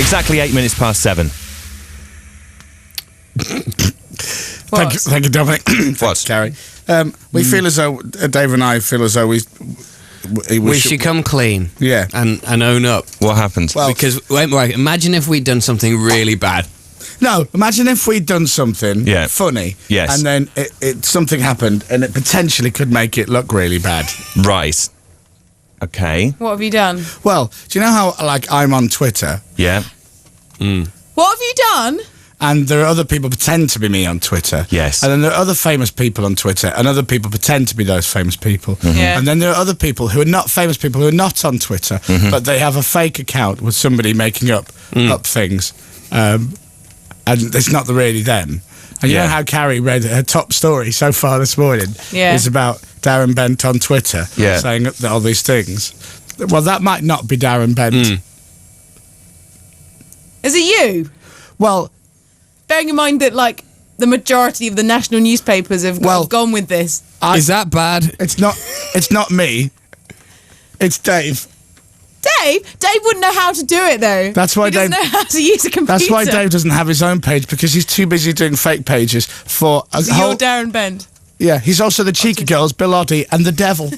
Exactly 8 minutes past 7. Thank you, Dominic. Thanks, Carrie. We feel as though, Dave and I feel as though we should come clean. Yeah. And own up. What happened? Well, because, imagine if we'd done something really bad. No, imagine if we'd done something funny, yes, and then something happened, and it potentially could make it look really bad. Right. Okay. What have you done? Well, do you know how, like, I'm on Twitter? Yeah. What have you done? And there are other people pretend to be me on Twitter. Yes. And then there are other famous people on Twitter, and other people pretend to be those famous people. Yeah. And then there are other people who are not famous people who are not on Twitter, but they have a fake account with somebody making up things. And it's not really them. And you know how Carrie read her top story so far this morning is about Darren Bent on Twitter saying all these things. Well, that might not be Darren Bent. Is it you? Well, bearing in mind that, like, the majority of the national newspapers have gone with this. Is that bad? It's not me. It's Dave. Dave wouldn't know how to do it, though. That's why he doesn't know how to use a computer. That's why Dave doesn't have his own page, because he's too busy doing fake pages for a so whole... you're Darren Bent. Yeah, he's also the Cheeky Girls, Bill Oddie, and the Devil.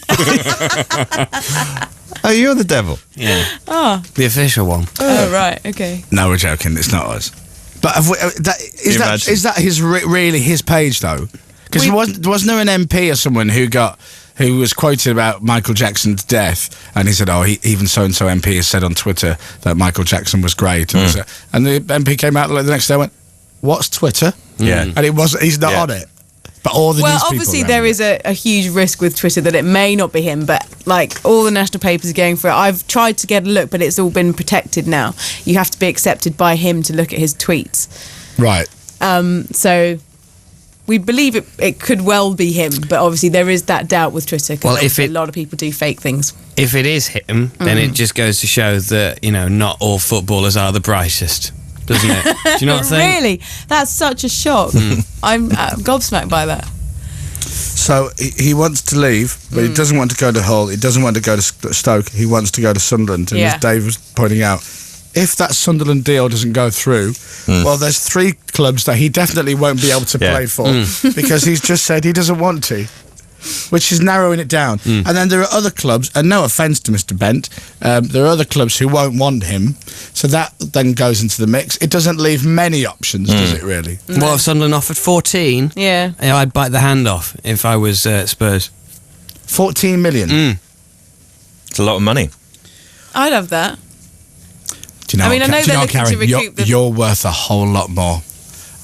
Oh, you're the Devil? Yeah. Oh. The official one. Oh, right, okay. No, we're joking. It's not us. But is that really his page, though? Because wasn't there an MP or someone who was quoted about Michael Jackson's death, and he said, even so-and-so MP has said on Twitter that Michael Jackson was great. And the MP came out the next day and went, what's Twitter? Yeah. And he's not on it. But all the news people obviously there is a huge risk with Twitter that it may not be him, but, like, all the national papers are going for it. I've tried to get a look, but it's all been protected now. You have to be accepted by him to look at his tweets. Right. So... we believe it could well be him, but obviously there is that doubt with Twitter, because a lot of people do fake things. If it is him, then it just goes to show that, not all footballers are the brightest, doesn't it? Do you know what I'm saying? Really? That's such a shock. I'm gobsmacked by that. So he wants to leave, but he doesn't want to go to Hull, he doesn't want to go to Stoke, he wants to go to Sunderland. And as Dave was pointing out, if that Sunderland deal doesn't go through, well, there's 3 clubs that he definitely won't be able to play for because he's just said he doesn't want to, which is narrowing it down. And then there are other clubs, and no offence to Mr. Bent, there are other clubs who won't want him, so that then goes into the mix. It doesn't leave many options, does it really? Well, if Sunderland offered 14, I'd bite the hand off if I was Spurs. 14 million? It's a lot of money. I'd have that. Do you know I know they're looking Carrie, to recoup them. you're worth a whole lot more.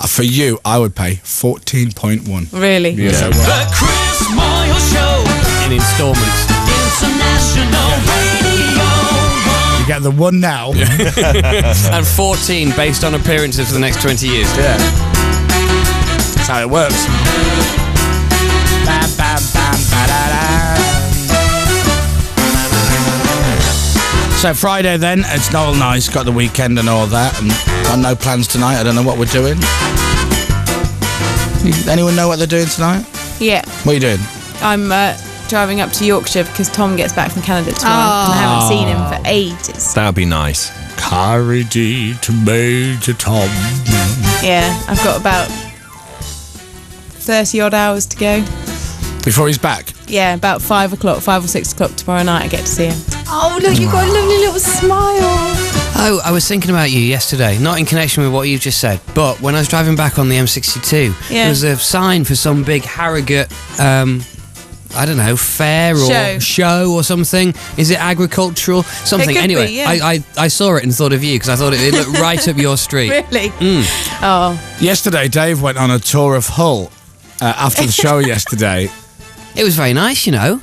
For you, I would pay 14.1. Really? Yeah. The Chris Moyles Show In instalments. International Radio. You get the 1 now. And 14 based on appearances for the next 20 years. Yeah. That's how it works. Bam, bam, bam, ba-da-da. So Friday then, it's all nice, got the weekend and all that, and got no plans tonight. I don't know what we're doing. Anyone know what they're doing tonight? Yeah. What are you doing? I'm driving up to Yorkshire because Tom gets back from Canada tomorrow, and I haven't seen him for ages. That would be nice. Carrie D to Major Tom. Yeah, I've got about 30 odd hours to go. Before he's back? Yeah, about 5 or 6 o'clock tomorrow night I get to see him. Oh, look, you've got a lovely little smile. Oh, I was thinking about you yesterday, not in connection with what you just said, but when I was driving back on the M62, there was a sign for some big Harrogate, I don't know, fair or show or something. Is it agricultural? Something. Anyway, be, yeah. I saw it and thought of you because I thought it looked right up your street. Really? Oh. Yesterday, Dave went on a tour of Hull after the show yesterday. It was very nice, Now,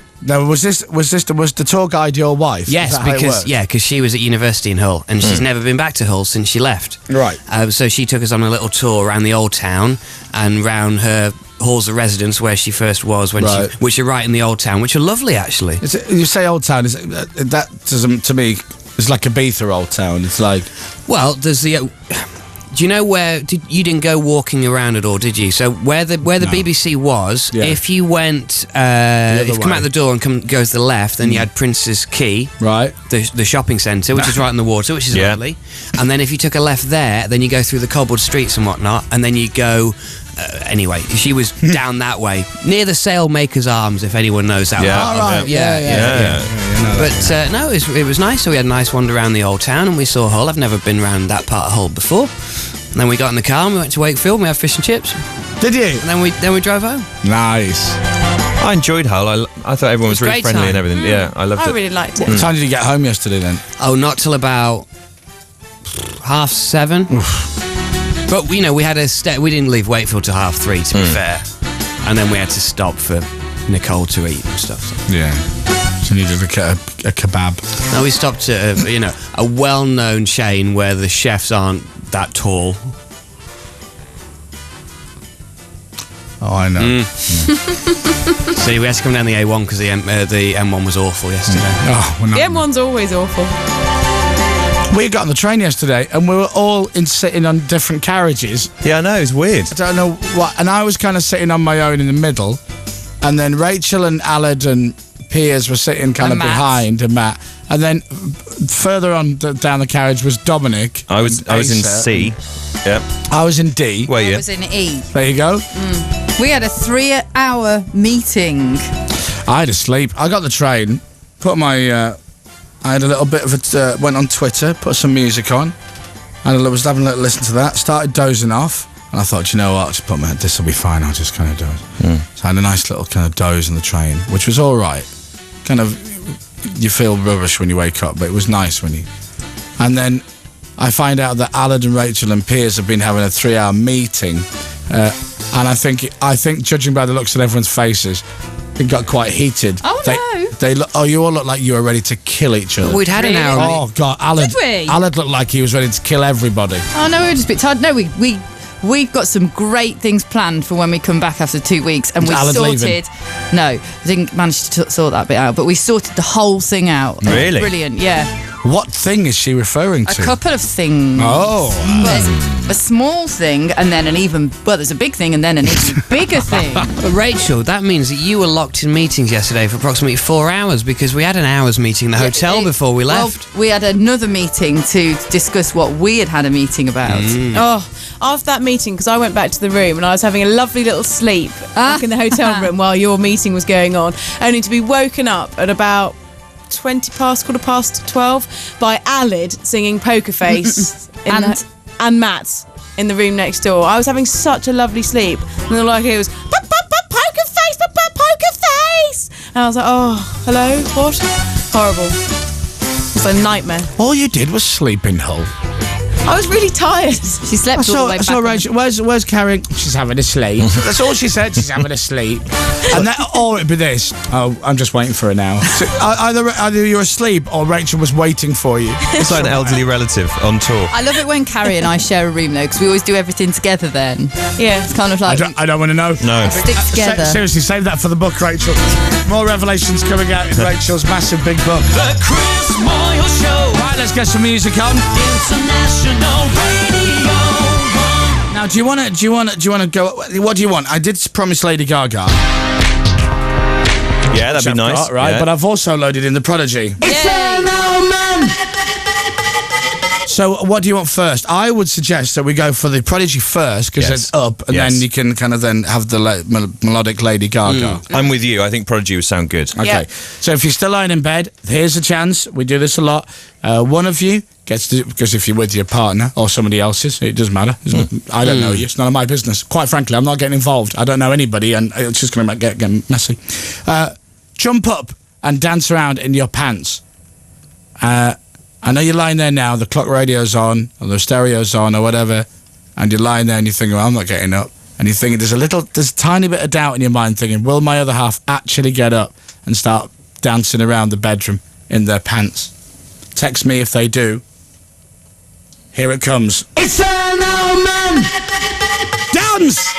was the tour guide your wife? Yes, because she was at university in Hull and she's never been back to Hull since she left. Right. So she took us on a little tour around the old town and round her halls of residence where she first was, which are right in the old town, which are lovely actually. You say old town, that to me is like Ibiza old town. It's like, well, there's Do you know where you didn't go walking around at all, did you? So where the BBC was, if you went, if you come out the door and go to the left, then you had Prince's Quay, right, the shopping centre, which is right on the water, which is lovely. And then if you took a left there, then you go through the cobbled streets and whatnot, and then you go. Anyway, she was down that way, near the Sailmaker's Arms, if anyone knows that. Yeah, one. right. Yeah. But no, it was nice. So we had a nice wander around the old town, and we saw Hull. I've never been around that part of Hull before. And then we got in the car and we went to Wakefield. And we had fish and chips. Did you? And then we drove home. Nice. I enjoyed Hull. I thought everyone was really friendly and everything. Yeah, I loved it. I really liked it. What time did you get home yesterday then? Oh, not till about 7:30. But we had we didn't leave Wakefield till 3:30, to be fair, and then we had to stop for Nicole to eat and stuff. So. Yeah, so you needed a kebab. No, we stopped at a well-known chain where the chefs aren't that tall. Oh, I know. Yeah. See, we had to come down the A1 because the M1 was awful yesterday. Oh, the M1's always awful. We got on the train yesterday and we were all sitting on different carriages. Yeah, I know, it's weird. I don't know what. And I was kind of sitting on my own in the middle. And then Rachel and Aled and Piers were sitting kind of behind, and Matt. And then further on down the carriage was Dominic. I was in C. Yep. I was in D. Were you? I was in E. There you go. We had a 3-hour meeting. I had to sleep. I got the train, put my... I had a little bit of it, went on Twitter, put some music on, and I was having a little listen to that, started dozing off, and I thought, you know what, I'll just put my head, this will be fine, I'll just kind of doze. So I had a nice little kind of doze on the train, which was all right. Kind of, you feel rubbish when you wake up, but it was nice when you... And then I find out that Aled and Rachel and Piers have been having a 3-hour meeting, and I think, judging by the looks on everyone's faces, it got quite heated. Oh, no. You all look like you were ready to kill each other. We'd had an hour. Oh, God, Aled. Did we? Aled looked like he was ready to kill everybody. Oh, no, we were just a bit tired. No, we've got some great things planned for when we come back after 2 weeks. And we Aled sorted... leaving? No, I didn't manage to sort that bit out, but we sorted the whole thing out. Really? Brilliant, yeah. What thing is she referring A to? couple of things. Oh. There's a small thing, and then there's a big thing, and then an even bigger thing. But Rachel, that means that you were locked in meetings yesterday for approximately 4 hours because we had an hour's meeting in the hotel before we left. Well, we had another meeting to discuss what we had a meeting about. Oh, after that meeting, because I went back to the room and I was having a lovely little sleep back in the hotel room while your meeting was going on, only to be woken up at about 12 by Aled singing Poker Face and Matt in the room next door. I was having such a lovely sleep, and all I hear was Poker Face, Poker Face, and I was like, oh, hello, what? Horrible. It's a nightmare. All you did was sleep in Hull. I was really tired. She slept all the way back. So Rachel, where's Carrie? She's having a sleep. That's all she said. She's having a sleep. And or it'd be this. Oh, I'm just waiting for her now. So either you're asleep or Rachel was waiting for you. It's like an elderly relative on tour. I love it when Carrie and I share a room though, because we always do everything together then. Yeah. It's kind of like... I don't want to know. No. Stick together. Seriously, save that for the book, Rachel. More revelations coming out in Rachel's massive big book. The Chris Moyles Show. Right, let's get some music on. International Radio 1. Now, do you want to go? What do you want? I did promise Lady Gaga. Yeah, that'd be nice. Right, yeah. but I've also loaded in the Prodigy. So, what do you want first? I would suggest that we go for the Prodigy first because it's up, and then you can kind of then have the melodic Lady Gaga. I'm with you. I think Prodigy would sound good. Okay, Yeah. so if you're still lying in bed, here's a chance. We do this a lot. One of you gets to, because if you're with your partner or somebody else's, it doesn't matter. I don't know you. It's none of my business. Quite frankly, I'm not getting involved. I don't know anybody, and it's just going to get messy. Jump up and dance around in your pants. I know you're lying there now, the clock radio's on, or the stereo's on, or whatever, and you're lying there and you're thinking, well, I'm not getting up. And you're thinking, there's a tiny bit of doubt in your mind thinking, will my other half actually get up and start dancing around the bedroom in their pants? Text me if they do. Here it comes. It's an old man! Dance!